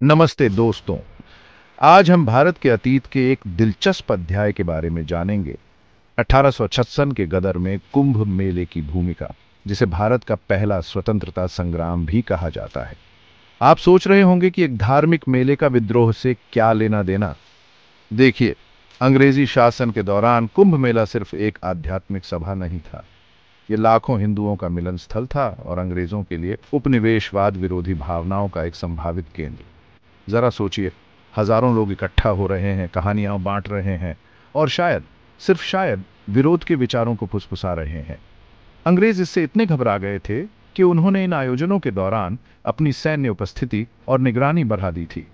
नमस्ते दोस्तों। आज हम भारत के अतीत के एक दिलचस्प अध्याय के बारे में जानेंगे। 1856 के गदर में कुंभ मेले की भूमिका, जिसे भारत का पहला स्वतंत्रता संग्राम भी कहा जाता है। आप सोच रहे होंगे कि एक धार्मिक मेले का विद्रोह से क्या लेना देना। देखिए, अंग्रेजी शासन के दौरान कुंभ मेला सिर्फ एक आध्यात्मिक सभा नहीं था। ये लाखों हिंदुओं का मिलन स्थल था और अंग्रेजों के लिए उपनिवेशवाद विरोधी भावनाओं का एक संभावित केंद्र। जरा सोचिए, हजारों लोग इकट्ठा हो रहे हैं, कहानियां बांट रहे हैं और शायद, सिर्फ शायद, विरोध के विचारों को फुसफुसा रहे हैं। अंग्रेज इससे इतने घबरा गए थे कि उन्होंने इन आयोजनों के दौरान अपनी सैन्य उपस्थिति और निगरानी बढ़ा दी थी।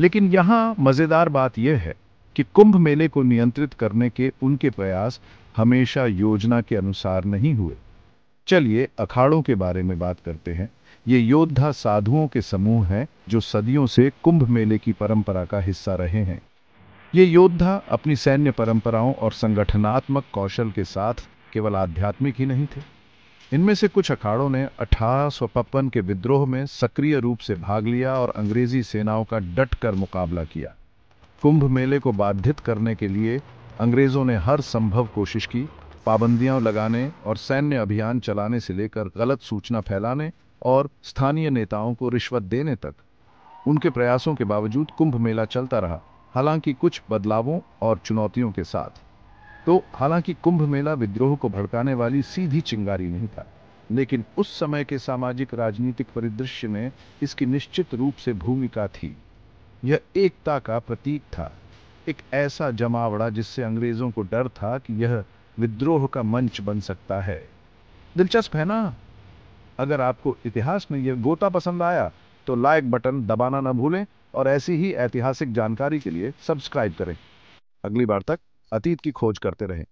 लेकिन यहाँ मजेदार बात यह है कि कुंभ मेले को नियंत्रित करने के उनके प्रयास हमेशा योजना के अनुसार नहीं हुए। चलिए अखाड़ों के बारे में बात करते हैं। ये योद्धा साधुओं के समूह हैं जो सदियों से कुंभ मेले की परंपरा का हिस्सा रहे हैं। ये योद्धा अपनी सैन्य परंपराओं और संगठनात्मक कौशल के साथ केवल आध्यात्मिक ही नहीं थे। इनमें से कुछ अखाड़ों ने 1855 के विद्रोह में सक्रिय रूप से भाग लिया और अंग्रेजी सेनाओं का डट कर मुकाबला किया। कुंभ मेले को बाधित करने के लिए अंग्रेजों ने हर संभव कोशिश की। पाबंदियां लगाने और सैन्य अभियान चलाने से लेकर गलत सूचना फैलाने और स्थानीय नेताओं को रिश्वत देने तक, उनके प्रयासों के बावजूद कुंभ मेला चलता रहा। हालांकि कुछ बदलावों और चुनौतियों के साथ। हालांकि कुंभ मेला विद्रोह को भड़काने वाली सीधी चिंगारी नहीं था, लेकिन उस समय के सामाजिक राजनीतिक परिदृश्य में इसकी निश्चित रूप से भूमिका थी। यह एकता का प्रतीक था, एक ऐसा जमावड़ा जिससे अंग्रेजों को डर था कि यह विद्रोह का मंच बन सकता है। दिलचस्प है ना? अगर आपको इतिहास में यह गोता पसंद आया तो लाइक बटन दबाना न भूलें और ऐसी ही ऐतिहासिक जानकारी के लिए सब्सक्राइब करें। अगली बार तक अतीत की खोज करते रहें।